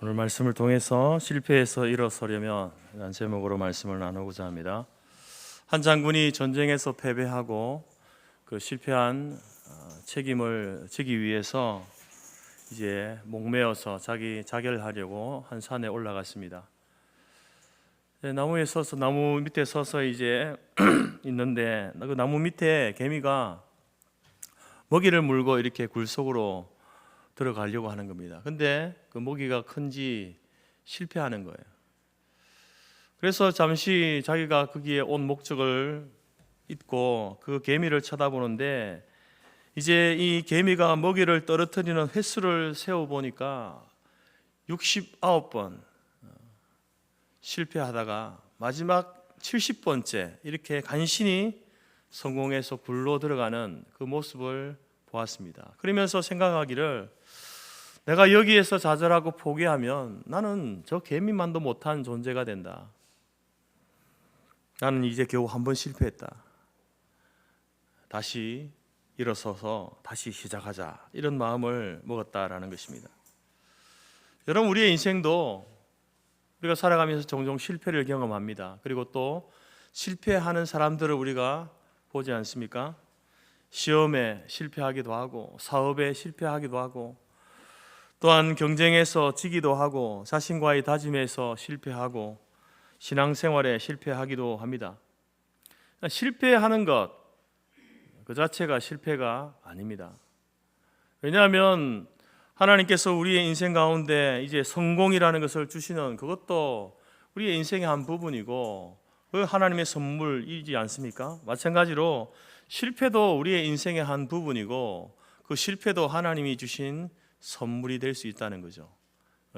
오늘 말씀을 통해서 실패해서 일어서려면 라는 제목으로 말씀을 나누고자 합니다. 한 장군이 전쟁에서 패배하고 그 실패한 책임을 지기 위해서 이제 목매어서 자기 자결하려고 한 산에 올라갔습니다. 나무 밑에 서서 이제 있는데 그 나무 밑에 개미가 먹이를 물고 이렇게 굴 속으로 들어가려고 하는 겁니다. 근데 그 먹이가 큰지 실패하는 거예요. 그래서 잠시 자기가 거기에 온 목적을 잊고 그 개미를 쳐다보는데 이제 이 개미가 먹이를 떨어뜨리는 횟수를 세어보니까 69번 실패하다가 마지막 70번째 이렇게 간신히 성공해서 굴로 들어가는 그 모습을 보았습니다. 그러면서 생각하기를 내가 여기에서 좌절하고 포기하면 나는 저 개미만도 못한 존재가 된다. 나는 이제 겨우 한 번 실패했다. 다시 일어서서 다시 시작하자. 이런 마음을 먹었다라는 것입니다. 여러분, 우리의 인생도 우리가 살아가면서 종종 실패를 경험합니다. 그리고 또 실패하는 사람들을 우리가 보지 않습니까? 시험에 실패하기도 하고 사업에 실패하기도 하고 또한 경쟁에서 지기도 하고 자신과의 다짐에서 실패하고 신앙생활에 실패하기도 합니다. 실패하는 것 그 자체가 실패가 아닙니다. 왜냐하면 하나님께서 우리의 인생 가운데 이제 성공이라는 것을 주시는 그것도 우리의 인생의 한 부분이고 그 하나님의 선물이지 않습니까? 마찬가지로 실패도 우리의 인생의 한 부분이고 그 실패도 하나님이 주신 선물이 될 수 있다는 거죠.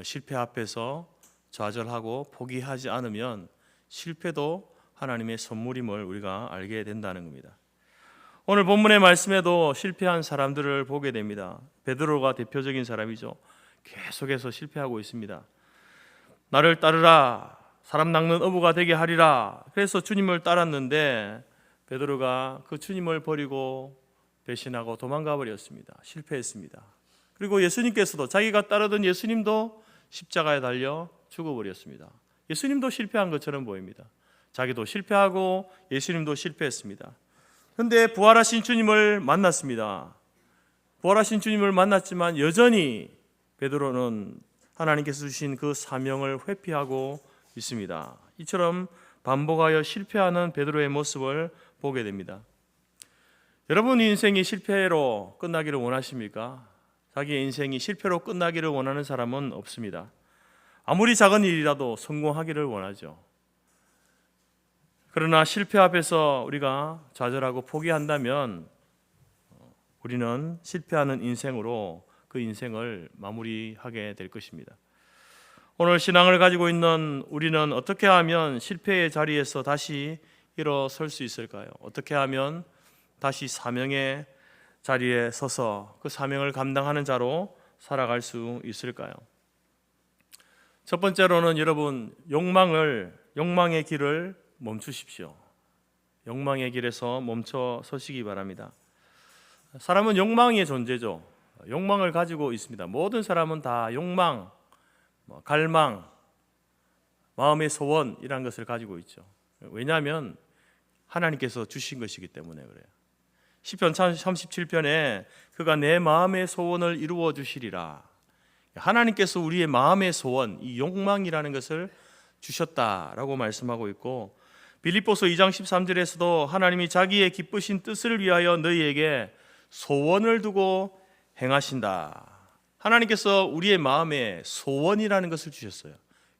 실패 앞에서 좌절하고 포기하지 않으면 실패도 하나님의 선물임을 우리가 알게 된다는 겁니다. 오늘 본문의 말씀에도 실패한 사람들을 보게 됩니다. 베드로가 대표적인 사람이죠. 계속해서 실패하고 있습니다. 나를 따르라, 사람 낚는 어부가 되게 하리라. 그래서 주님을 따랐는데 베드로가 그 주님을 버리고 배신하고 도망가 버렸습니다. 실패했습니다. 그리고 예수님께서도 자기가 따르던 예수님도 십자가에 달려 죽어버렸습니다. 예수님도 실패한 것처럼 보입니다. 자기도 실패하고 예수님도 실패했습니다. 그런데 부활하신 주님을 만났습니다. 부활하신 주님을 만났지만 여전히 베드로는 하나님께서 주신 그 사명을 회피하고 있습니다. 이처럼 반복하여 실패하는 베드로의 모습을 보게 됩니다. 여러분 인생이 실패로 끝나기를 원하십니까? 자기의 인생이 실패로 끝나기를 원하는 사람은 없습니다. 아무리 작은 일이라도 성공하기를 원하죠. 그러나 실패 앞에서 우리가 좌절하고 포기한다면 우리는 실패하는 인생으로 그 인생을 마무리하게 될 것입니다. 오늘 신앙을 가지고 있는 우리는 어떻게 하면 실패의 자리에서 다시 일어설 수 있을까요? 어떻게 하면 다시 사명의 자리에 서서 그 사명을 감당하는 자로 살아갈 수 있을까요? 첫 번째로는 여러분 욕망의 길을 멈추십시오. 욕망의 길에서 멈춰 서시기 바랍니다. 사람은 욕망의 존재죠. 욕망을 가지고 있습니다. 모든 사람은 다 욕망, 갈망, 마음의 소원이라는 것을 가지고 있죠. 왜냐하면 하나님께서 주신 것이기 때문에 그래요. 시편 37편에 그가 내 마음의 소원을 이루어 주시리라. 하나님께서 우리의 마음의 소원, 이 욕망이라는 것을 주셨다라고 말씀하고 있고 빌립보서 2장 13절에서도 하나님이 자기의 기쁘신 뜻을 위하여 너희에게 소원을 두고 행하신다. 하나님께서 우리의 마음에 소원이라는 것을 주셨어요.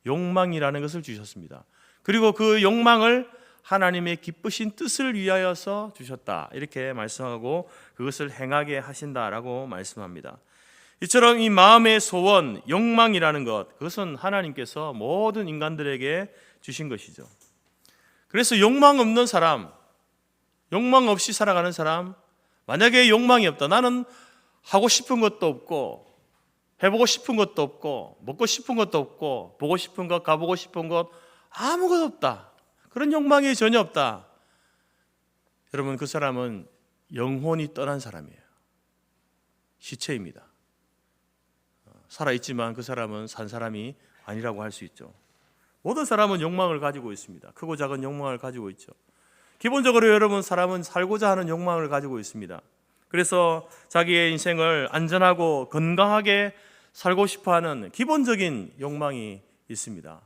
욕망이라는 것을 주셨습니다. 그리고 그 욕망을 하나님의 기쁘신 뜻을 위하여서 주셨다. 이렇게 말씀하고 그것을 행하게 하신다라고 말씀합니다. 이처럼 이 마음의 소원, 욕망이라는 것, 그것은 하나님께서 모든 인간들에게 주신 것이죠. 그래서 욕망 없는 사람, 욕망 없이 살아가는 사람, 만약에 욕망이 없다. 나는 하고 싶은 것도 없고 해보고 싶은 것도 없고 먹고 싶은 것도 없고 보고 싶은 것, 가보고 싶은 것 아무것도 없다. 그런 욕망이 전혀 없다. 여러분 그 사람은 영혼이 떠난 사람이에요. 시체입니다. 살아있지만 그 사람은 산 사람이 아니라고 할 수 있죠. 모든 사람은 욕망을 가지고 있습니다. 크고 작은 욕망을 가지고 있죠. 기본적으로 여러분, 사람은 살고자 하는 욕망을 가지고 있습니다. 그래서 자기의 인생을 안전하고 건강하게 살고 싶어하는 기본적인 욕망이 있습니다.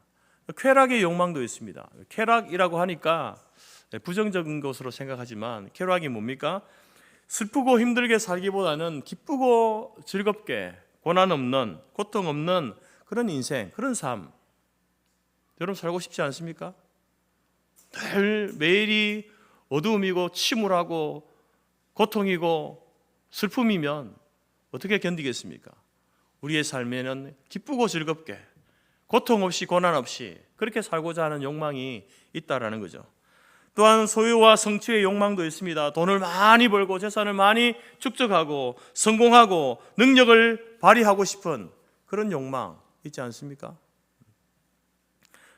쾌락의 욕망도 있습니다. 쾌락이라고 하니까 부정적인 것으로 생각하지만 쾌락이 뭡니까? 슬프고 힘들게 살기보다는 기쁘고 즐겁게 고난 없는, 고통 없는 그런 인생, 그런 삶, 여러분 살고 싶지 않습니까? 매일이 어두움이고 침울하고 고통이고 슬픔이면 어떻게 견디겠습니까? 우리의 삶에는 기쁘고 즐겁게 고통 없이 고난 없이 그렇게 살고자 하는 욕망이 있다라는 거죠. 또한 소유와 성취의 욕망도 있습니다. 돈을 많이 벌고 재산을 많이 축적하고 성공하고 능력을 발휘하고 싶은 그런 욕망 있지 않습니까?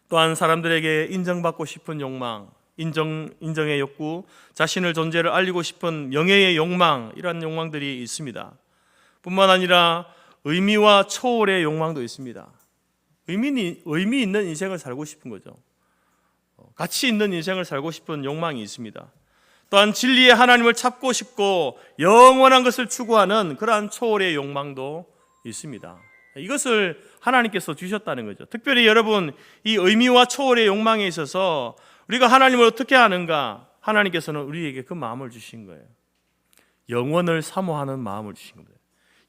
또한 사람들에게 인정받고 싶은 욕망, 인정의 욕구, 자신의 존재를 알리고 싶은 명예의 욕망, 이런 욕망들이 있습니다. 뿐만 아니라 의미와 초월의 욕망도 있습니다. 의미 있는 인생을 살고 싶은 거죠. 가치 있는 인생을 살고 싶은 욕망이 있습니다. 또한 진리의 하나님을 찾고 싶고 영원한 것을 추구하는 그러한 초월의 욕망도 있습니다. 이것을 하나님께서 주셨다는 거죠. 특별히 여러분, 이 의미와 초월의 욕망에 있어서 우리가 하나님을 어떻게 아는가? 하나님께서는 우리에게 그 마음을 주신 거예요. 영원을 사모하는 마음을 주신 거예요.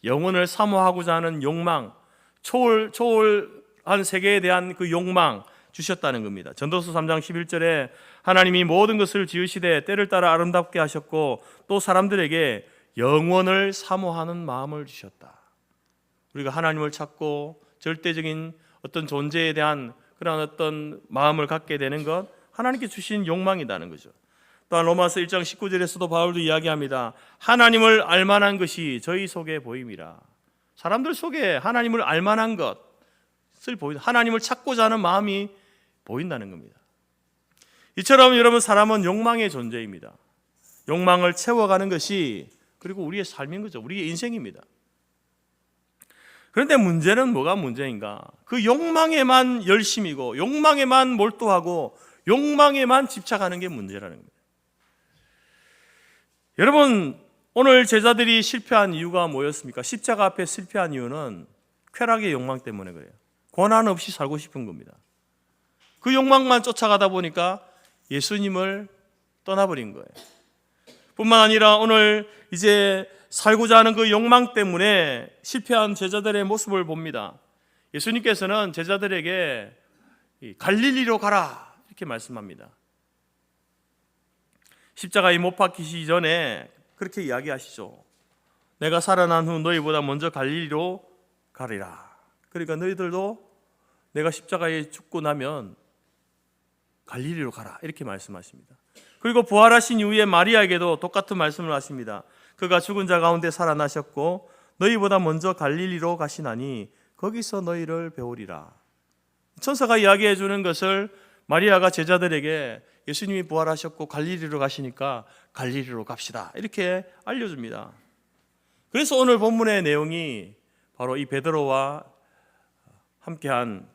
영원을 사모하고자 하는 욕망, 초월한 세계에 대한 그 욕망 주셨다는 겁니다. 전도서 3장 11절에 하나님이 모든 것을 지으시되 때를 따라 아름답게 하셨고 또 사람들에게 영원을 사모하는 마음을 주셨다. 우리가 하나님을 찾고 절대적인 어떤 존재에 대한 그런 어떤 마음을 갖게 되는 것, 하나님께 주신 욕망이라는 거죠. 또한 로마서 1장 19절에서도 바울도 이야기합니다. 하나님을 알만한 것이 저희 속에 보임이라. 사람들 속에 하나님을 알만한 것을 하나님을 찾고자 하는 마음이 보인다는 겁니다. 이처럼 여러분, 사람은 욕망의 존재입니다. 욕망을 채워가는 것이 그리고 우리의 삶인 거죠. 우리의 인생입니다. 그런데 문제는 뭐가 문제인가? 그 욕망에만 열심이고 욕망에만 몰두하고 욕망에만 집착하는 게 문제라는 겁니다. 여러분, 오늘 제자들이 실패한 이유가 뭐였습니까? 십자가 앞에 실패한 이유는 쾌락의 욕망 때문에 그래요. 고난 없이 살고 싶은 겁니다. 그 욕망만 쫓아가다 보니까 예수님을 떠나버린 거예요. 뿐만 아니라 오늘 이제 살고자 하는 그 욕망 때문에 실패한 제자들의 모습을 봅니다. 예수님께서는 제자들에게 갈릴리로 가라 이렇게 말씀합니다. 십자가에 못 박히시기 전에 그렇게 이야기하시죠. 내가 살아난 후 너희보다 먼저 갈릴리로 가리라. 그러니까 너희들도 내가 십자가에 죽고 나면 갈릴리로 가라 이렇게 말씀하십니다. 그리고 부활하신 이후에 마리아에게도 똑같은 말씀을 하십니다. 그가 죽은 자 가운데 살아나셨고 너희보다 먼저 갈릴리로 가시나니 거기서 너희를 배우리라. 천사가 이야기해 주는 것을 마리아가 제자들에게 예수님이 부활하셨고 갈릴리로 가시니까 갈릴리로 갑시다 이렇게 알려줍니다. 그래서 오늘 본문의 내용이 바로 이 베드로와 함께한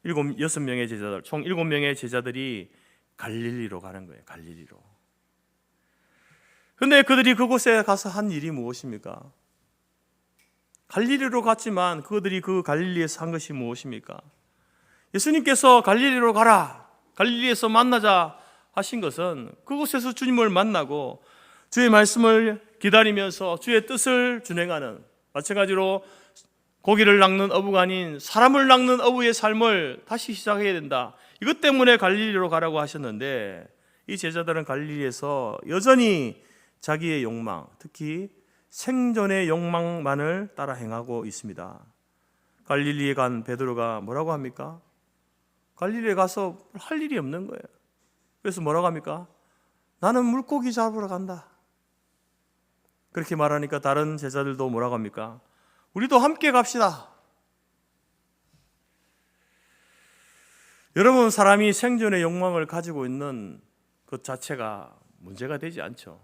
6명의 제자들, 총 7명의 제자들이 갈릴리로 가는 거예요. 갈릴리로. 그런데 그들이 그곳에 가서 한 일이 무엇입니까? 갈릴리로 갔지만 그들이 그 갈릴리에서 한 것이 무엇입니까? 예수님께서 갈릴리로 가라, 갈릴리에서 만나자 하신 것은 그곳에서 주님을 만나고 주의 말씀을 기다리면서 주의 뜻을 준행하는, 마찬가지로 고기를 낚는 어부가 아닌 사람을 낚는 어부의 삶을 다시 시작해야 된다. 이것 때문에 갈릴리로 가라고 하셨는데 이 제자들은 갈릴리에서 여전히 자기의 욕망, 특히 생존의 욕망만을 따라 행하고 있습니다. 갈릴리에 간 베드로가 뭐라고 합니까? 갈릴리에 가서 할 일이 없는 거예요. 그래서 뭐라고 합니까? 나는 물고기 잡으러 간다. 그렇게 말하니까 다른 제자들도 뭐라고 합니까? 우리도 함께 갑시다. 여러분, 사람이 생존의 욕망을 가지고 있는 것 자체가 문제가 되지 않죠.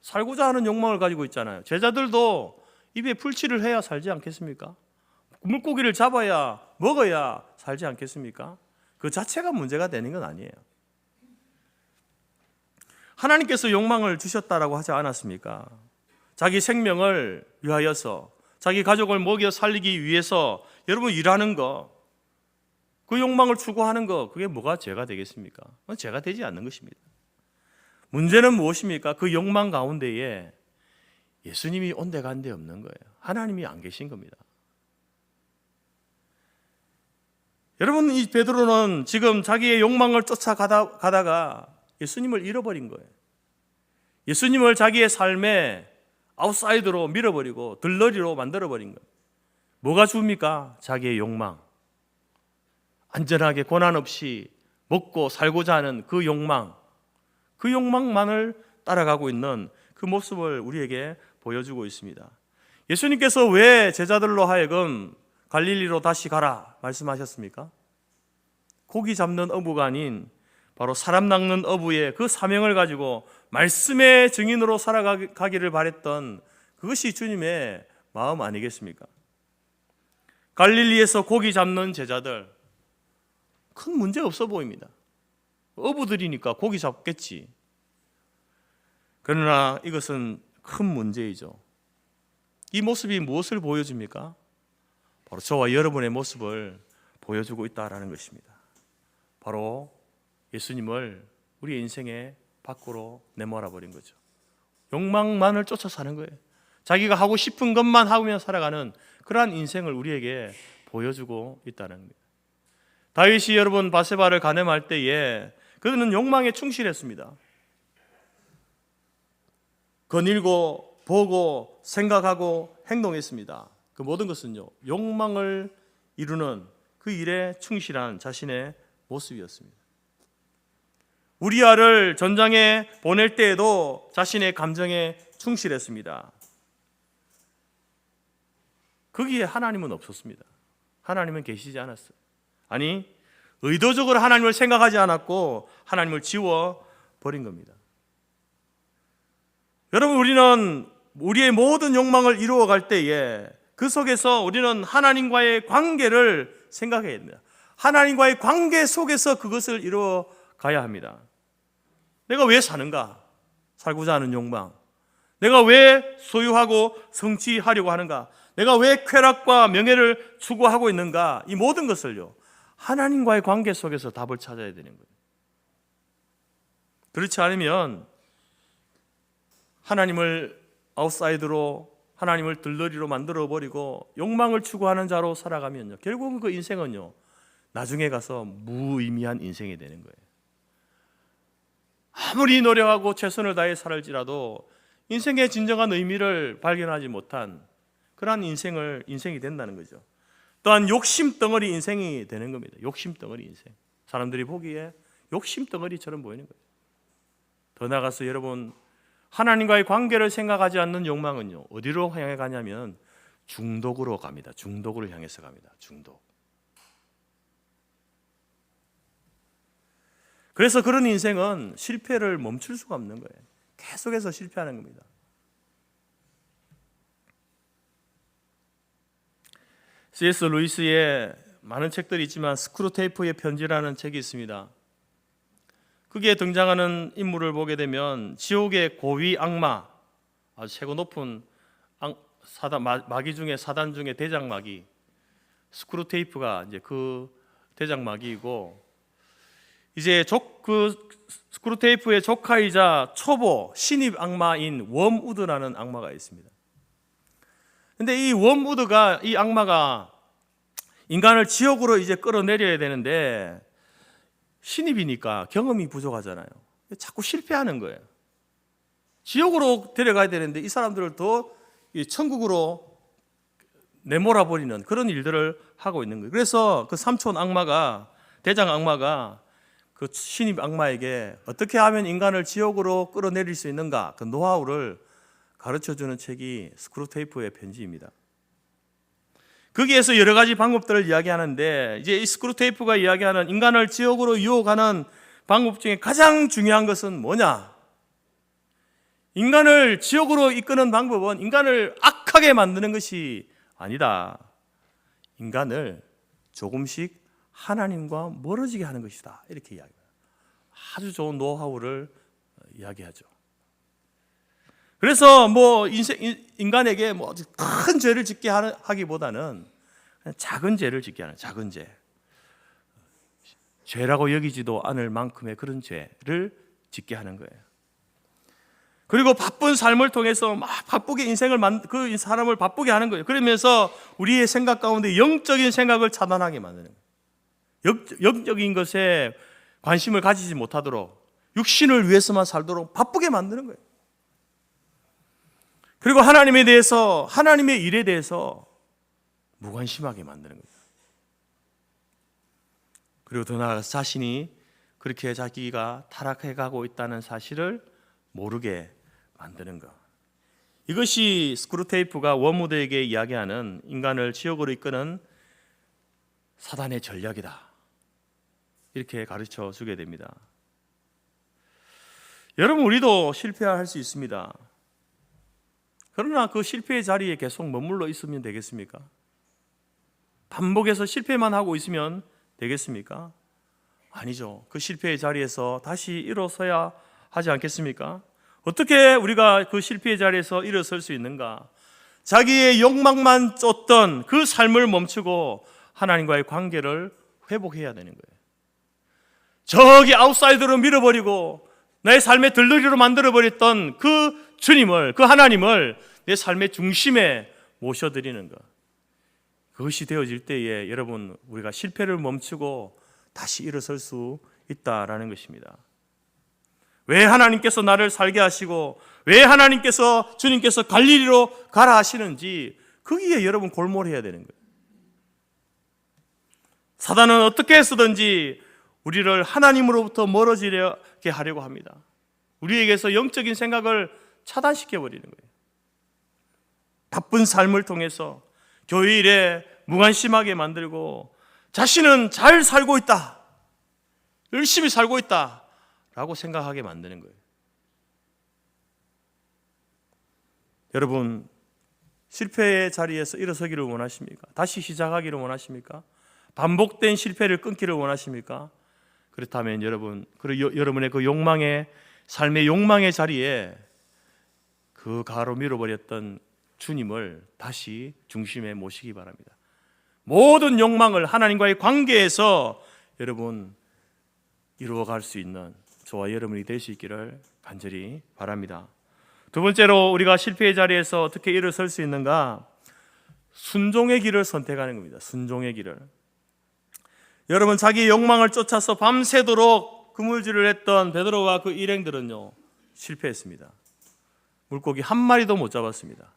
살고자 하는 욕망을 가지고 있잖아요. 제자들도 입에 풀칠을 해야 살지 않겠습니까? 물고기를 잡아야 먹어야 살지 않겠습니까? 그 자체가 문제가 되는 건 아니에요. 하나님께서 욕망을 주셨다라고 하지 않았습니까? 자기 생명을 위하여서, 자기 가족을 먹여 살리기 위해서 여러분 일하는 거, 그 욕망을 추구하는 거, 그게 뭐가 죄가 되겠습니까? 죄가 되지 않는 것입니다. 문제는 무엇입니까? 그 욕망 가운데에 예수님이 온데간데 없는 거예요. 하나님이 안 계신 겁니다. 여러분, 이 베드로는 지금 자기의 욕망을 쫓아가다가 예수님을 잃어버린 거예요. 예수님을 자기의 삶의 아웃사이드로 밀어버리고 들러리로 만들어버린 거예요. 뭐가 주입니까? 자기의 욕망. 안전하게 고난 없이 먹고 살고자 하는 그 욕망, 그 욕망만을 따라가고 있는 그 모습을 우리에게 보여주고 있습니다. 예수님께서 왜 제자들로 하여금 갈릴리로 다시 가라 말씀하셨습니까? 고기 잡는 어부가 아닌 바로 사람 낚는 어부의 그 사명을 가지고 말씀의 증인으로 살아가기를 바랬던 그것이 주님의 마음 아니겠습니까? 갈릴리에서 고기 잡는 제자들, 큰 문제 없어 보입니다. 어부들이니까 고기 잡겠지. 그러나 이것은 큰 문제이죠. 이 모습이 무엇을 보여줍니까? 바로 저와 여러분의 모습을 보여주고 있다는 것입니다. 바로 예수님을 우리 인생의 밖으로 내몰아 버린 거죠. 욕망만을 쫓아 사는 거예요. 자기가 하고 싶은 것만 하며 살아가는 그러한 인생을 우리에게 보여주고 있다는 겁니다. 다윗이 여러분 바세바를 간음할 때에 그는 욕망에 충실했습니다. 거닐고 보고 생각하고 행동했습니다. 그 모든 것은요, 욕망을 이루는 그 일에 충실한 자신의 모습이었습니다. 우리아를 전장에 보낼 때에도 자신의 감정에 충실했습니다. 거기에 하나님은 없었습니다. 하나님은 계시지 않았어요. 아니, 의도적으로 하나님을 생각하지 않았고 하나님을 지워버린 겁니다. 여러분, 우리는 우리의 모든 욕망을 이루어갈 때에 그 속에서 우리는 하나님과의 관계를 생각해야 됩니다. 하나님과의 관계 속에서 그것을 이루어가야 합니다. 내가 왜 사는가? 살고자 하는 욕망. 내가 왜 소유하고 성취하려고 하는가? 내가 왜 쾌락과 명예를 추구하고 있는가? 이 모든 것을요, 하나님과의 관계 속에서 답을 찾아야 되는 거예요. 그렇지 않으면 하나님을 아웃사이드로, 하나님을 들러리로 만들어버리고 욕망을 추구하는 자로 살아가면요, 결국은 그 인생은요, 나중에 가서 무의미한 인생이 되는 거예요. 아무리 노력하고 최선을 다해 살을지라도 인생의 진정한 의미를 발견하지 못한 그러한 인생이 된다는 거죠. 또한 욕심 덩어리 인생이 되는 겁니다. 욕심 덩어리 인생. 사람들이 보기에 욕심 덩어리처럼 보이는 거예요. 더 나아가서 여러분, 하나님과의 관계를 생각하지 않는 욕망은요, 어디로 향해 가냐면 중독으로 갑니다. 중독을 향해서 갑니다. 중독. 그래서 그런 인생은 실패를 멈출 수가 없는 거예요. 계속해서 실패하는 겁니다. C.S. 루이스의 많은 책들이 있지만 스크루테이프의 편지라는 책이 있습니다. 거기에 등장하는 인물을 보게 되면 지옥의 고위 악마, 아주 최고 높은 마귀 중에 사단 중에 대장 마귀, 스크루테이프가 이제 그 대장 마귀이고, 이제 그 스크루테이프의 조카이자 초보 신입 악마인 웜우드라는 악마가 있습니다. 근데 이 웜우드가, 이 악마가 인간을 지옥으로 이제 끌어내려야 되는데 신입이니까 경험이 부족하잖아요. 자꾸 실패하는 거예요. 지옥으로 데려가야 되는데 이 사람들을 더 천국으로 내몰아 버리는 그런 일들을 하고 있는 거예요. 그래서 그 삼촌 악마가, 대장 악마가 그 신입 악마에게 어떻게 하면 인간을 지옥으로 끌어내릴 수 있는가, 그 노하우를 가르쳐주는 책이 스크루테이프의 편지입니다. 거기에서 여러 가지 방법들을 이야기하는데, 이제 이 스크루테이프가 이야기하는 인간을 지옥으로 유혹하는 방법 중에 가장 중요한 것은 뭐냐? 인간을 지옥으로 이끄는 방법은 인간을 악하게 만드는 것이 아니다. 인간을 조금씩 하나님과 멀어지게 하는 것이다. 이렇게 이야기합니다. 아주 좋은 노하우를 이야기하죠. 그래서 인간에게 큰 죄를 짓게 하기보다는 작은 죄를 짓게 하는, 작은 죄, 죄라고 여기지도 않을 만큼의 그런 죄를 짓게 하는 거예요. 그리고 바쁜 삶을 통해서 막 바쁘게 그 사람을 바쁘게 하는 거예요. 그러면서 우리의 생각 가운데 영적인 생각을 차단하게 만드는 거예요. 영적인 것에 관심을 가지지 못하도록, 육신을 위해서만 살도록 바쁘게 만드는 거예요. 그리고 하나님에 대해서, 하나님의 일에 대해서 무관심하게 만드는 거예요. 그리고 더 나아가서 자신이 그렇게 자기가 타락해 가고 있다는 사실을 모르게 만드는 것. 이것이 스크루테이프가 워무드에게 이야기하는 인간을 지옥으로 이끄는 사단의 전략이다. 이렇게 가르쳐 주게 됩니다. 여러분, 우리도 실패할 수 있습니다. 그러나 그 실패의 자리에 계속 머물러 있으면 되겠습니까? 반복해서 실패만 하고 있으면 되겠습니까? 아니죠. 그 실패의 자리에서 다시 일어서야 하지 않겠습니까? 어떻게 우리가 그 실패의 자리에서 일어설 수 있는가? 자기의 욕망만 쫓던 그 삶을 멈추고 하나님과의 관계를 회복해야 되는 거예요. 저기 아웃사이더로 밀어버리고 내 삶의 들러리로 만들어버렸던 그 주님을, 그 하나님을 내 삶의 중심에 모셔드리는 것. 그것이 되어질 때에 여러분, 우리가 실패를 멈추고 다시 일어설 수 있다라는 것입니다. 왜 하나님께서 나를 살게 하시고 왜 하나님께서, 주님께서 갈릴리로 가라 하시는지 거기에 여러분 골몰해야 되는 거예요. 사단은 어떻게 해서든지 우리를 하나님으로부터 멀어지게 하려고 합니다. 우리에게서 영적인 생각을 차단시켜 버리는 거예요. 바쁜 삶을 통해서 교회 일에 무관심하게 만들고 자신은 잘 살고 있다, 열심히 살고 있다 라고 생각하게 만드는 거예요. 여러분, 실패의 자리에서 일어서기를 원하십니까? 다시 시작하기를 원하십니까? 반복된 실패를 끊기를 원하십니까? 그렇다면 여러분의 그 욕망의, 삶의 욕망의 자리에 그 가로 밀어버렸던 주님을 다시 중심에 모시기 바랍니다. 모든 욕망을 하나님과의 관계에서 여러분 이루어갈 수 있는 저와 여러분이 될 수 있기를 간절히 바랍니다. 두 번째로 우리가 실패의 자리에서 어떻게 일어설 수 있는가? 순종의 길을 선택하는 겁니다. 순종의 길을. 여러분, 자기 욕망을 쫓아서 밤새도록 그물질을 했던 베드로와 그 일행들은요, 실패했습니다. 물고기 한 마리도 못 잡았습니다.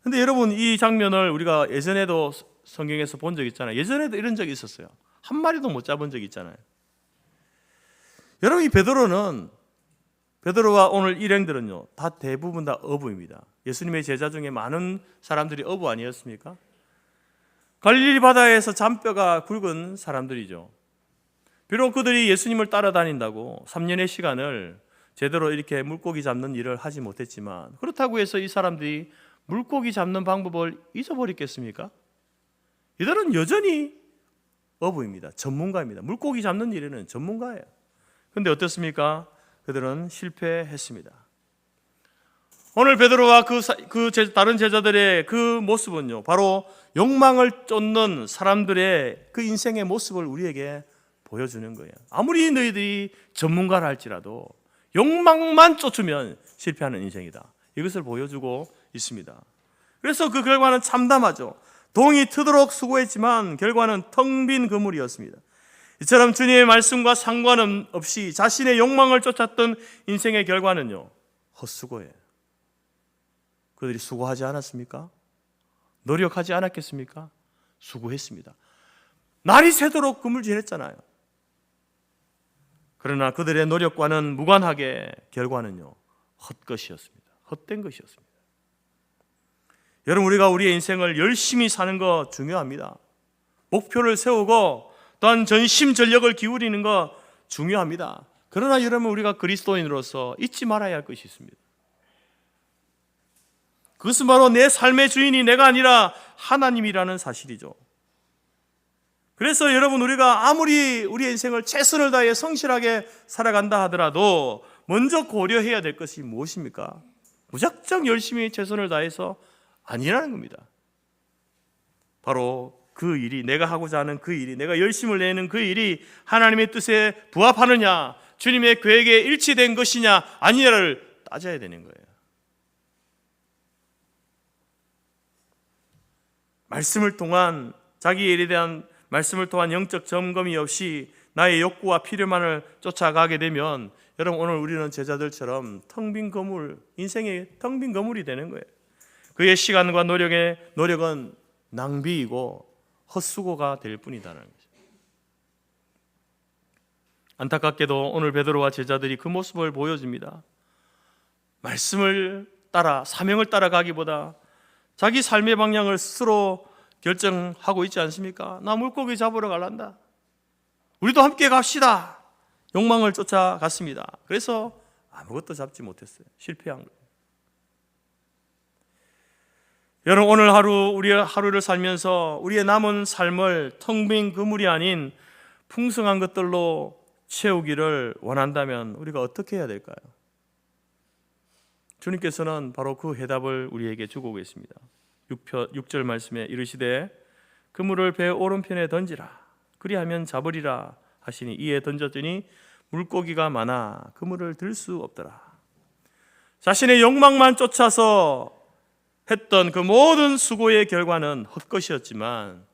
근데 여러분, 이 장면을 우리가 예전에도 성경에서 본 적 있잖아요. 예전에도 이런 적이 있었어요. 한 마리도 못 잡은 적이 있잖아요. 여러분, 이 베드로와 오늘 일행들은요, 다 대부분 다 어부입니다. 예수님의 제자 중에 많은 사람들이 어부 아니었습니까? 갈릴리 바다에서 잔뼈가 굵은 사람들이죠. 비록 그들이 예수님을 따라다닌다고 3년의 시간을 제대로 이렇게 물고기 잡는 일을 하지 못했지만, 그렇다고 해서 이 사람들이 물고기 잡는 방법을 잊어버렸겠습니까? 이들은 여전히 어부입니다. 전문가입니다. 물고기 잡는 일에는 전문가예요. 그런데 어떻습니까? 그들은 실패했습니다. 오늘 베드로와 다른 제자들의 그 모습은요, 바로 욕망을 쫓는 사람들의 그 인생의 모습을 우리에게 보여주는 거예요. 아무리 너희들이 전문가라 할지라도 욕망만 쫓으면 실패하는 인생이다, 이것을 보여주고 있습니다. 그래서 그 결과는 참담하죠. 동이 트도록 수고했지만 결과는 텅 빈 그물이었습니다. 이처럼 주님의 말씀과 상관없이 자신의 욕망을 쫓았던 인생의 결과는요, 헛수고예요. 그들이 수고하지 않았습니까? 노력하지 않았겠습니까? 수고했습니다. 날이 새도록 그물질했잖아요. 그러나 그들의 노력과는 무관하게 결과는요, 헛것이었습니다. 헛된 것이었습니다. 여러분, 우리가 우리의 인생을 열심히 사는 거 중요합니다. 목표를 세우고 또한 전심전력을 기울이는 거 중요합니다. 그러나 여러분, 우리가 그리스도인으로서 잊지 말아야 할 것이 있습니다. 그것은 바로 내 삶의 주인이 내가 아니라 하나님이라는 사실이죠. 그래서 여러분, 우리가 아무리 우리의 인생을 최선을 다해 성실하게 살아간다 하더라도 먼저 고려해야 될 것이 무엇입니까? 무작정 열심히 최선을 다해서 아니라는 겁니다. 바로 그 일이, 내가 하고자 하는 그 일이, 내가 열심을 내는 그 일이 하나님의 뜻에 부합하느냐, 주님의 계획에 일치된 것이냐 아니냐를 따져야 되는 거예요. 말씀을 통한, 자기 일에 대한 말씀을 통한 영적 점검이 없이 나의 욕구와 필요만을 쫓아가게 되면, 여러분, 오늘 우리는 제자들처럼 텅 빈 거물, 인생의 텅 빈 거물이 되는 거예요. 그의 시간과 노력은 낭비이고 헛수고가 될 뿐이다라는 거죠. 안타깝게도 오늘 베드로와 제자들이 그 모습을 보여줍니다. 말씀을 따라, 사명을 따라가기보다 자기 삶의 방향을 스스로 결정하고 있지 않습니까? 나 물고기 잡으러 갈란다, 우리도 함께 갑시다, 욕망을 쫓아갔습니다. 그래서 아무것도 잡지 못했어요. 실패한 거예요. 여러분, 오늘 하루, 우리의 하루를 살면서 우리의 남은 삶을 텅 빈 그물이 아닌 풍성한 것들로 채우기를 원한다면 우리가 어떻게 해야 될까요? 주님께서는 바로 그 해답을 우리에게 주고 계십니다. 6절 말씀에 이르시되 그물을 배 오른편에 던지라, 그리하면 잡으리라 하시니 이에 던졌더니 물고기가 많아 그물을 들 수 없더라. 자신의 욕망만 쫓아서 했던 그 모든 수고의 결과는 헛것이었지만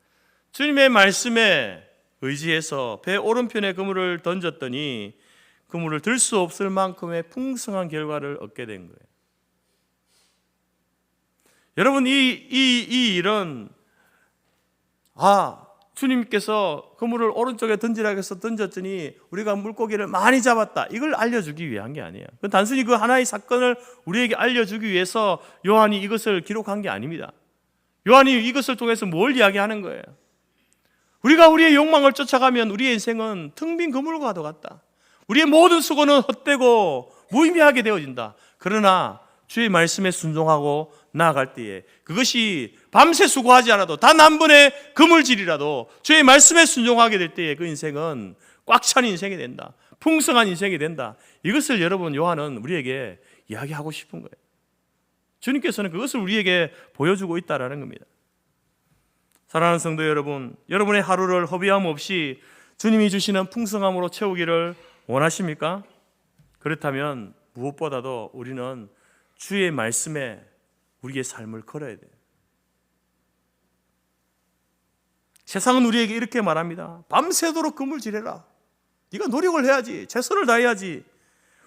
주님의 말씀에 의지해서 배 오른편에 그물을 던졌더니 그물을 들 수 없을 만큼의 풍성한 결과를 얻게 된 거예요. 여러분, 이 일은 주님께서 그물을 오른쪽에 던지라고 해서 던졌더니 우리가 물고기를 많이 잡았다, 이걸 알려주기 위한 게 아니에요. 단순히 그 하나의 사건을 우리에게 알려주기 위해서 요한이 이것을 기록한 게 아닙니다. 요한이 이것을 통해서 뭘 이야기하는 거예요? 우리가 우리의 욕망을 쫓아가면 우리의 인생은 텅 빈 그물과도 같다. 우리의 모든 수고는 헛되고 무의미하게 되어진다. 그러나 주의 말씀에 순종하고 나아갈 때에, 그것이 밤새 수고하지 않아도 단 한 번의 그물질이라도 주의 말씀에 순종하게 될 때에 그 인생은 꽉 찬 인생이 된다, 풍성한 인생이 된다. 이것을 여러분, 요한은 우리에게 이야기하고 싶은 거예요. 주님께서는 그것을 우리에게 보여주고 있다는 겁니다. 사랑하는 성도 여러분, 여러분의 하루를 허비함 없이 주님이 주시는 풍성함으로 채우기를 원하십니까? 그렇다면 무엇보다도 우리는 주의 말씀에 우리의 삶을 걸어야 돼요. 세상은 우리에게 이렇게 말합니다. 밤새도록 그물질해라, 네가 노력을 해야지, 최선을 다해야지,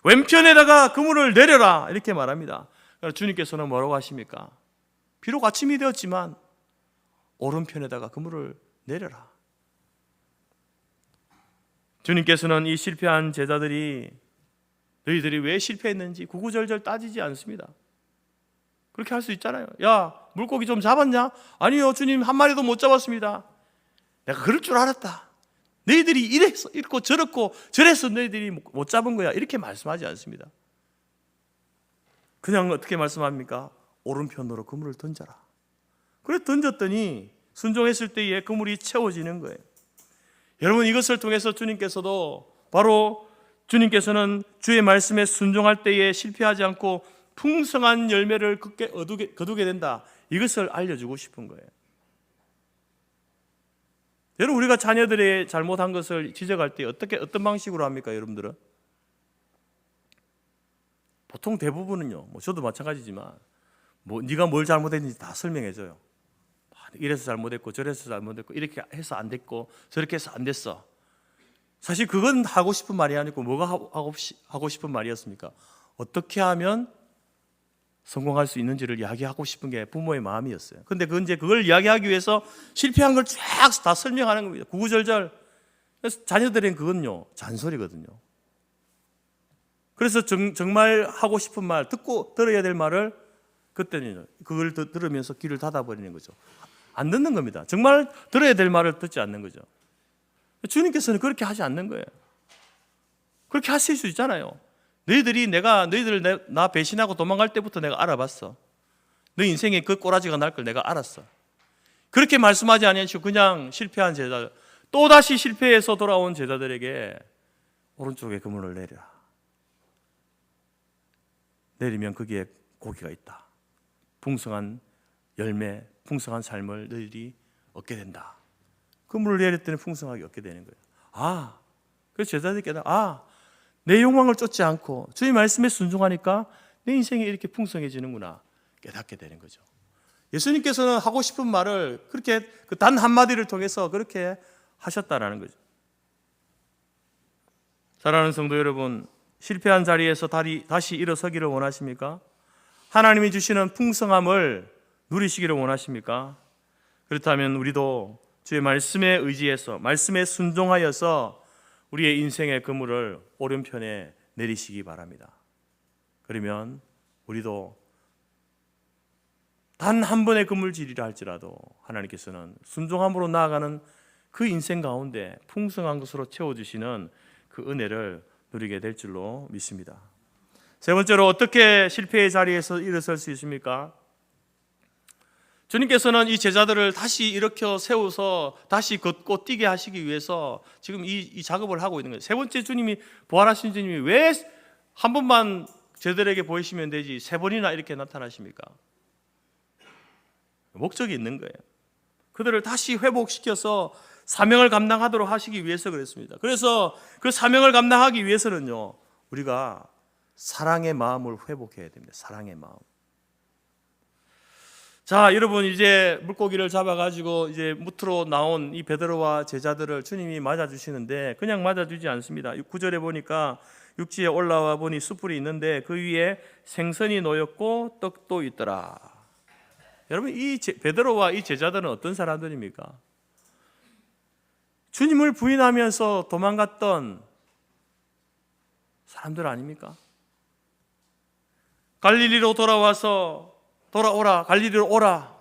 왼편에다가 그물을 내려라, 이렇게 말합니다. 주님께서는 뭐라고 하십니까? 비록 아침이 되었지만 오른편에다가 그물을 내려라. 주님께서는 이 실패한 제자들이, 너희들이 왜 실패했는지 구구절절 따지지 않습니다. 그렇게 할 수 있잖아요. 야, 물고기 좀 잡았냐? 아니요, 주님, 한 마리도 못 잡았습니다. 내가 그럴 줄 알았다. 너희들이 이랬고 저래서 너희들이 못 잡은 거야, 이렇게 말씀하지 않습니다. 그냥 어떻게 말씀합니까? 오른편으로 그물을 던져라. 그래 던졌더니 순종했을 때에 그물이 채워지는 거예요. 여러분, 이것을 통해서 주님께서도, 바로 주님께서는 주의 말씀에 순종할 때에 실패하지 않고 풍성한 열매를 거두게 된다, 이것을 알려주고 싶은 거예요. 여러분, 우리가 자녀들의 잘못한 것을 지적할 때 어떤 방식으로 합니까? 여러분들은 보통 대부분은요, 저도 마찬가지지만 네가 뭘 잘못했는지 다 설명해줘요. 이래서 잘못했고 저래서 잘못했고 이렇게 해서 안 됐고 저렇게 해서 안 됐어. 사실 그건 하고 싶은 말이 아니고 뭐가 하고 싶은 말이었습니까? 어떻게 하면 성공할 수 있는지를 이야기하고 싶은 게 부모의 마음이었어요. 그런데 그걸 이야기하기 위해서 실패한 걸 쫙 다 설명하는 겁니다. 구구절절. 그래서 자녀들은 그건요, 잔소리거든요. 그래서 정말 하고 싶은 말, 들어야 될 말을 그때는 그걸 들으면서 귀를 닫아버리는 거죠. 안 듣는 겁니다. 정말 들어야 될 말을 듣지 않는 거죠. 주님께서는 그렇게 하지 않는 거예요. 그렇게 하실 수 있잖아요. 너희들 나 배신하고 도망갈 때부터 내가 알아봤어. 너 인생에 그 꼬라지가 날 걸 내가 알았어. 그렇게 말씀하지 아니하시고 그냥 실패한 제자, 또다시 실패해서 돌아온 제자들에게 오른쪽에 그물을 내리라. 내리면 거기에 고기가 있다. 풍성한 열매, 풍성한 삶을 너희들이 얻게 된다. 그물을 내렸더니 풍성하게 얻게 되는 거예요. 그래서 제자들이 깨달아, 내 욕망을 쫓지 않고 주의 말씀에 순종하니까 내 인생이 이렇게 풍성해지는구나 깨닫게 되는 거죠. 예수님께서는 하고 싶은 말을 그렇게 그 단 한마디를 통해서 그렇게 하셨다라는 거죠. 사랑하는 성도 여러분, 실패한 자리에서 다시 일어서기를 원하십니까? 하나님이 주시는 풍성함을 누리시기를 원하십니까? 그렇다면 우리도 주의 말씀에 의지해서 말씀에 순종하여서 우리의 인생의 그물을 오른편에 내리시기 바랍니다. 그러면 우리도 단 한 번의 그물질이라 할지라도 하나님께서는 순종함으로 나아가는 그 인생 가운데 풍성한 것으로 채워주시는 그 은혜를 누리게 될 줄로 믿습니다. 세 번째로 어떻게 실패의 자리에서 일어설 수 있습니까? 주님께서는 이 제자들을 다시 일으켜 세워서 다시 걷고 뛰게 하시기 위해서 지금 이 작업을 하고 있는 거예요. 세 번째 주님이, 부활하신 주님이 왜 한 번만 제자들에게 보이시면 되지 세 번이나 이렇게 나타나십니까? 목적이 있는 거예요. 그들을 다시 회복시켜서 사명을 감당하도록 하시기 위해서 그랬습니다. 그래서 그 사명을 감당하기 위해서는요, 우리가 사랑의 마음을 회복해야 됩니다. 사랑의 마음. 자, 여러분, 이제 물고기를 잡아가지고 이제 무트로 나온 이 베드로와 제자들을 주님이 맞아주시는데 그냥 맞아주지 않습니다. 9절에 보니까 육지에 올라와 보니 숯불이 있는데 그 위에 생선이 놓였고 떡도 있더라. 여러분, 이 베드로와 이 제자들은 어떤 사람들입니까? 주님을 부인하면서 도망갔던 사람들 아닙니까? 갈릴리로 돌아오라, 갈릴리로 오라.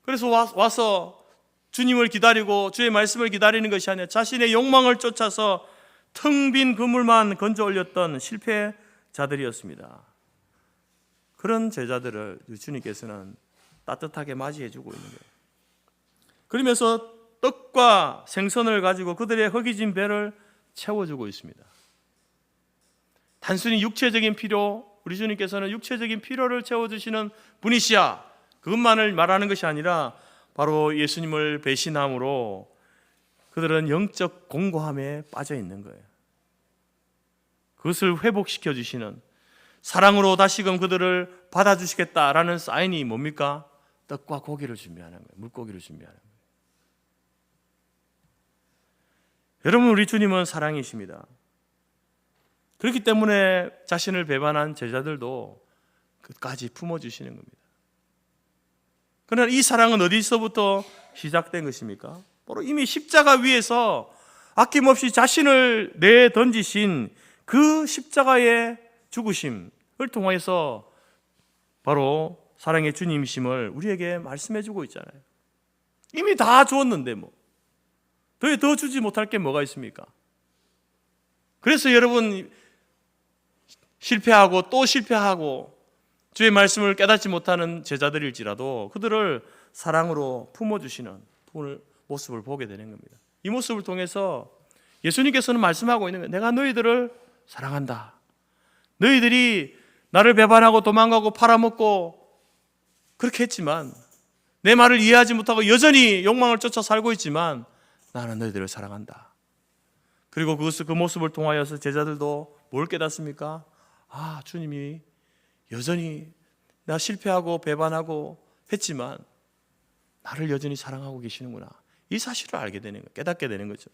그래서 와서 주님을 기다리고 주의 말씀을 기다리는 것이 아니라 자신의 욕망을 쫓아서 텅 빈 그물만 건져 올렸던 실패자들이었습니다. 그런 제자들을 주님께서는 따뜻하게 맞이해주고 있는 거예요. 그러면서 떡과 생선을 가지고 그들의 허기진 배를 채워주고 있습니다. 단순히 육체적인 필요, 우리 주님께서는 육체적인 필요를 채워주시는 분이시야, 그것만을 말하는 것이 아니라 바로 예수님을 배신함으로 그들은 영적 공고함에 빠져 있는 거예요. 그것을 회복시켜 주시는, 사랑으로 다시금 그들을 받아주시겠다라는 사인이 뭡니까? 떡과 고기를 준비하는 거예요. 물고기를 준비하는 거예요. 여러분, 우리 주님은 사랑이십니다. 그렇기 때문에 자신을 배반한 제자들도 끝까지 품어주시는 겁니다. 그러나 이 사랑은 어디서부터 시작된 것입니까? 바로 이미 십자가 위에서 아낌없이 자신을 내던지신 그 십자가의 죽으심을 통해서 바로 사랑의 주님이심을 우리에게 말씀해주고 있잖아요. 이미 다 주었는데 더 주지 못할 게 뭐가 있습니까? 그래서 여러분, 실패하고 또 실패하고 주의 말씀을 깨닫지 못하는 제자들일지라도 그들을 사랑으로 품어주시는 모습을 보게 되는 겁니다. 이 모습을 통해서 예수님께서는 말씀하고 있는 거예요. 내가 너희들을 사랑한다. 너희들이 나를 배반하고 도망가고 팔아먹고 그렇게 했지만, 내 말을 이해하지 못하고 여전히 욕망을 쫓아 살고 있지만 나는 너희들을 사랑한다. 그리고 그 모습을 통하여서 제자들도 뭘 깨닫습니까? 주님이 여전히 나 실패하고 배반하고 했지만 나를 여전히 사랑하고 계시는구나. 이 사실을 알게 되는 거예요. 깨닫게 되는 거죠.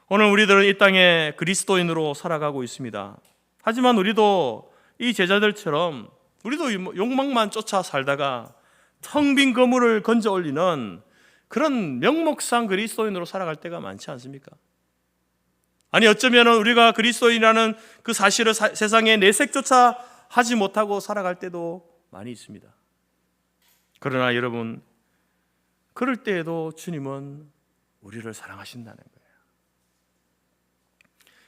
오늘 우리들은 이 땅에 그리스도인으로 살아가고 있습니다. 하지만 우리도 이 제자들처럼 우리도 욕망만 쫓아 살다가 텅 빈 그물을 건져 올리는 그런 명목상 그리스도인으로 살아갈 때가 많지 않습니까? 아니, 어쩌면 우리가 그리스도인이라는 그 사실을 세상에 내색조차 하지 못하고 살아갈 때도 많이 있습니다. 그러나 여러분, 그럴 때에도 주님은 우리를 사랑하신다는 거예요.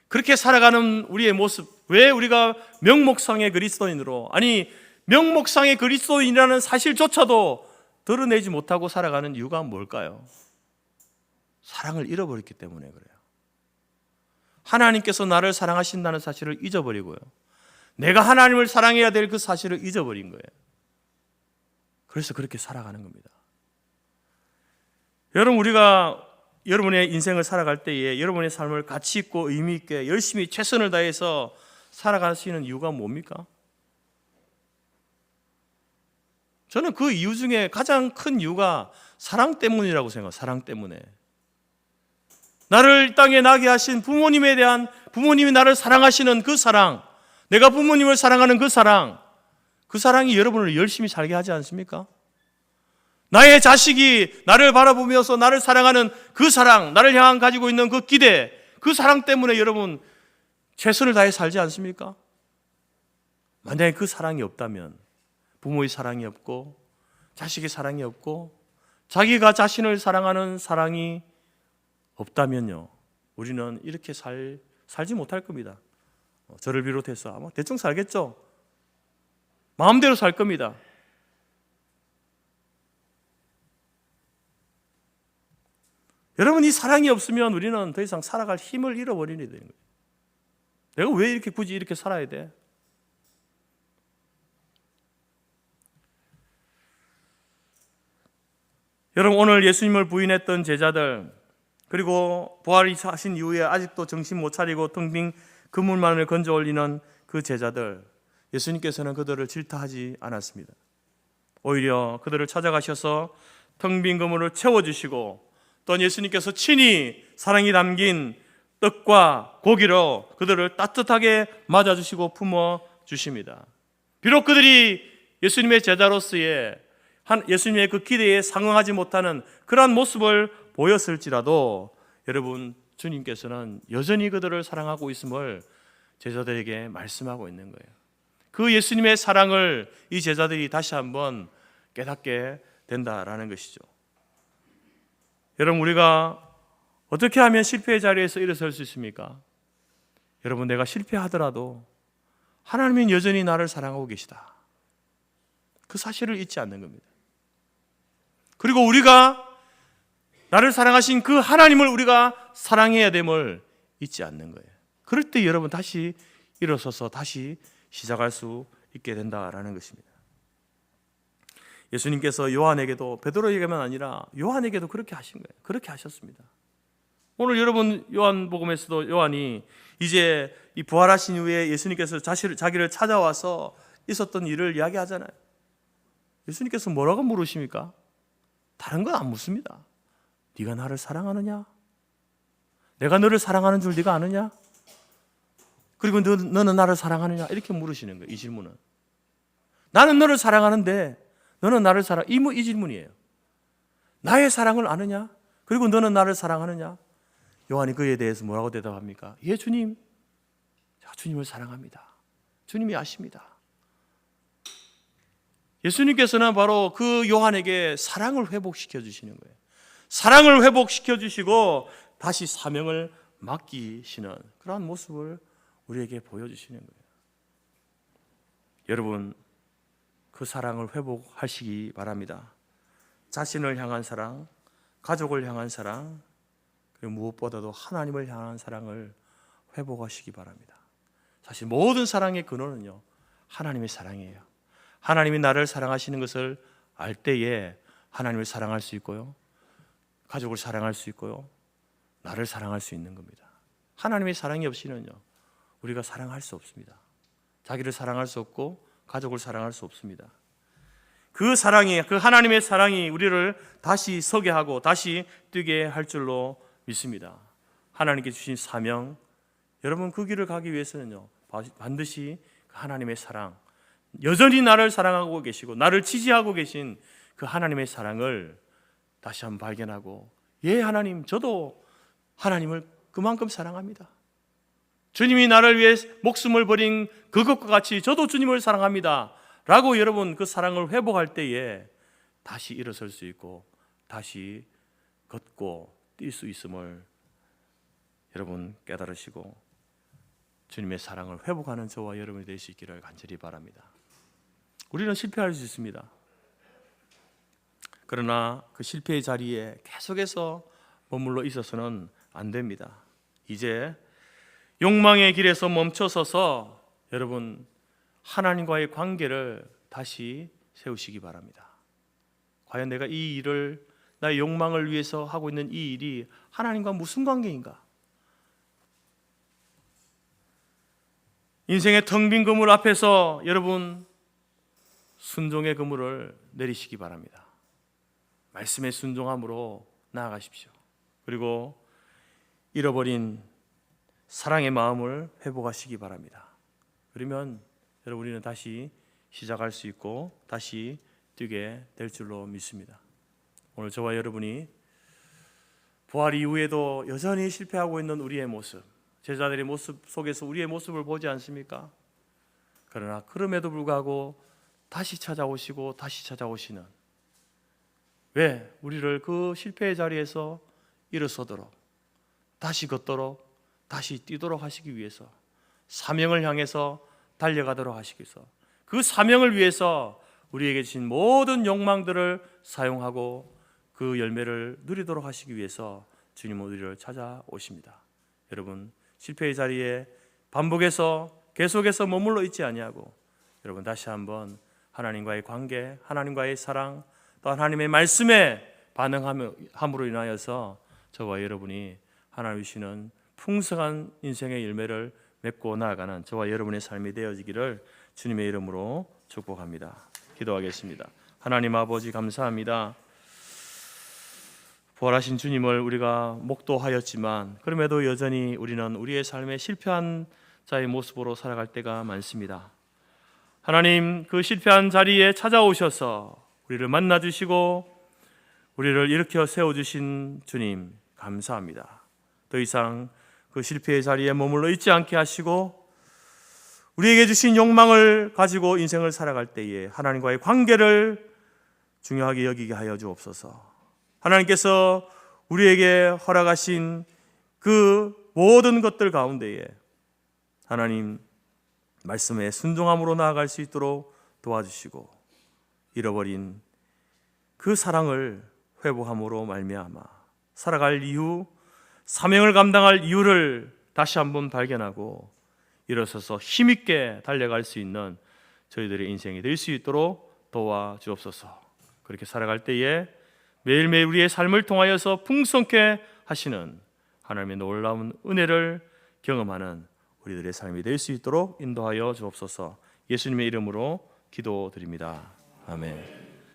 그렇게 살아가는 우리의 모습, 왜 우리가 명목상의 그리스도인으로, 아니 명목상의 그리스도인이라는 사실조차도 드러내지 못하고 살아가는 이유가 뭘까요? 사랑을 잃어버렸기 때문에 그래요. 하나님께서 나를 사랑하신다는 사실을 잊어버리고요, 내가 하나님을 사랑해야 될 그 사실을 잊어버린 거예요. 그래서 그렇게 살아가는 겁니다. 여러분, 우리가 여러분의 인생을 살아갈 때에 여러분의 삶을 가치 있고 의미 있게 열심히 최선을 다해서 살아갈 수 있는 이유가 뭡니까? 저는 그 이유 중에 가장 큰 이유가 사랑 때문이라고 생각해요. 사랑 때문에. 나를 땅에 나게 하신 부모님에 대한, 부모님이 나를 사랑하시는 그 사랑, 내가 부모님을 사랑하는 그 사랑이 여러분을 열심히 살게 하지 않습니까? 나의 자식이 나를 바라보면서 나를 사랑하는 그 사랑, 나를 향한 가지고 있는 그 기대, 그 사랑 때문에 여러분 최선을 다해 살지 않습니까? 만약에 그 사랑이 없다면, 부모의 사랑이 없고 자식의 사랑이 없고 자기가 자신을 사랑하는 사랑이 없다면요, 우리는 이렇게 살지 못할 겁니다. 저를 비롯해서 아마 대충 살겠죠. 마음대로 살 겁니다. 여러분, 이 사랑이 없으면 우리는 더 이상 살아갈 힘을 잃어버리게 되는 거예요. 내가 왜 이렇게 굳이 이렇게 살아야 돼? 여러분, 오늘 예수님을 부인했던 제자들, 그리고 부활하신 이후에 아직도 정신 못 차리고 텅 빈 그물만을 건져 올리는 그 제자들, 예수님께서는 그들을 질타하지 않았습니다. 오히려 그들을 찾아가셔서 텅 빈 그물을 채워주시고, 또 예수님께서 친히 사랑이 담긴 떡과 고기로 그들을 따뜻하게 맞아주시고 품어주십니다. 비록 그들이 예수님의 제자로서의 예수님의 그 기대에 상응하지 못하는 그러한 모습을 보였을지라도, 여러분, 주님께서는 여전히 그들을 사랑하고 있음을 제자들에게 말씀하고 있는 거예요. 그 예수님의 사랑을 이 제자들이 다시 한번 깨닫게 된다라는 것이죠. 여러분, 우리가 어떻게 하면 실패의 자리에서 일어설 수 있습니까? 여러분, 내가 실패하더라도 하나님은 여전히 나를 사랑하고 계시다, 그 사실을 잊지 않는 겁니다. 그리고 우리가 나를 사랑하신 그 하나님을 우리가 사랑해야 됨을 잊지 않는 거예요. 그럴 때 여러분 다시 일어서서 다시 시작할 수 있게 된다라는 것입니다. 예수님께서 요한에게도, 베드로에게만 아니라 요한에게도 그렇게 하신 거예요. 그렇게 하셨습니다. 오늘 여러분 요한복음에서도 요한이 이제 이 부활하신 이후에 예수님께서 자기를 찾아와서 있었던 일을 이야기하잖아요. 예수님께서 뭐라고 물으십니까? 다른 건 안 묻습니다. 네가 나를 사랑하느냐? 내가 너를 사랑하는 줄 네가 아느냐? 그리고 너는 나를 사랑하느냐? 이렇게 물으시는 거예요. 이 질문은. 나는 너를 사랑하는데 너는 나를 이 질문이에요. 나의 사랑을 아느냐? 그리고 너는 나를 사랑하느냐? 요한이 그에 대해서 뭐라고 대답합니까? 예, 주님. 주님을 사랑합니다. 주님이 아십니다. 예수님께서는 바로 그 요한에게 사랑을 회복시켜 주시는 거예요. 사랑을 회복시켜 주시고 다시 사명을 맡기시는 그러한 모습을 우리에게 보여주시는 거예요. 여러분, 그 사랑을 회복하시기 바랍니다. 자신을 향한 사랑, 가족을 향한 사랑, 그리고 무엇보다도 하나님을 향한 사랑을 회복하시기 바랍니다. 사실 모든 사랑의 근원은요, 하나님의 사랑이에요. 하나님이 나를 사랑하시는 것을 알 때에 하나님을 사랑할 수 있고요, 가족을 사랑할 수 있고요, 나를 사랑할 수 있는 겁니다. 하나님의 사랑이 없이는요, 우리가 사랑할 수 없습니다. 자기를 사랑할 수 없고 가족을 사랑할 수 없습니다. 그 사랑이, 그 하나님의 사랑이 우리를 다시 서게 하고 다시 뛰게 할 줄로 믿습니다. 하나님께 주신 사명, 여러분 그 길을 가기 위해서는요, 반드시 하나님의 사랑, 여전히 나를 사랑하고 계시고 나를 지지하고 계신 그 하나님의 사랑을 다시 한번 발견하고, 예, 하나님, 저도 하나님을 그만큼 사랑합니다. 주님이 나를 위해 목숨을 버린 그것과 같이 저도 주님을 사랑합니다 라고 여러분 그 사랑을 회복할 때에 다시 일어설 수 있고 다시 걷고 뛸 수 있음을 여러분 깨달으시고 주님의 사랑을 회복하는 저와 여러분이 될 수 있기를 간절히 바랍니다. 우리는 실패할 수 있습니다. 그러나 그 실패의 자리에 계속해서 머물러 있어서는 안 됩니다. 이제 욕망의 길에서 멈춰서서 여러분 하나님과의 관계를 다시 세우시기 바랍니다. 과연 내가 이 일을 나의 욕망을 위해서 하고 있는 이 일이 하나님과 무슨 관계인가? 인생의 텅 빈 그물 앞에서 여러분 순종의 그물을 내리시기 바랍니다. 말씀의 순종함으로 나아가십시오. 그리고 잃어버린 사랑의 마음을 회복하시기 바랍니다. 그러면 여러분 우리는 다시 시작할 수 있고 다시 뛰게 될 줄로 믿습니다. 오늘 저와 여러분이 부활 이후에도 여전히 실패하고 있는 우리의 모습, 제자들의 모습 속에서 우리의 모습을 보지 않습니까? 그러나 그럼에도 불구하고 다시 찾아오시고 다시 찾아오시는, 왜 우리를 그 실패의 자리에서 일어서도록 다시 걷도록 다시 뛰도록 하시기 위해서, 사명을 향해서 달려가도록 하시기 위해서, 그 사명을 위해서 우리에게 주신 모든 욕망들을 사용하고 그 열매를 누리도록 하시기 위해서 주님은 우리를 찾아오십니다. 여러분 실패의 자리에 반복해서 계속해서 머물러 있지 아니하고 여러분 다시 한번 하나님과의 관계, 하나님과의 사랑, 또 하나님의 말씀에 반응함으로 인하여서 저와 여러분이 하나님 주시는 풍성한 인생의 열매를 맺고 나아가는 저와 여러분의 삶이 되어지기를 주님의 이름으로 축복합니다. 기도하겠습니다. 하나님 아버지 감사합니다. 부활하신 주님을 우리가 목도하였지만 그럼에도 여전히 우리는 우리의 삶에 실패한 자의 모습으로 살아갈 때가 많습니다. 하나님 그 실패한 자리에 찾아오셔서 우리를 만나주시고 우리를 일으켜 세워주신 주님 감사합니다. 더 이상 그 실패의 자리에 머물러 있지 않게 하시고 우리에게 주신 욕망을 가지고 인생을 살아갈 때에 하나님과의 관계를 중요하게 여기게 하여 주옵소서. 하나님께서 우리에게 허락하신 그 모든 것들 가운데에 하나님 말씀에 순종함으로 나아갈 수 있도록 도와주시고 잃어버린 그 사랑을 회복함으로 말미암아 살아갈 이유, 사명을 감당할 이유를 다시 한번 발견하고 일어서서 힘있게 달려갈 수 있는 저희들의 인생이 될 수 있도록 도와주옵소서. 그렇게 살아갈 때에 매일매일 우리의 삶을 통하여서 풍성케 하시는 하나님의 놀라운 은혜를 경험하는 우리들의 삶이 될 수 있도록 인도하여 주옵소서. 예수님의 이름으로 기도드립니다. 아멘.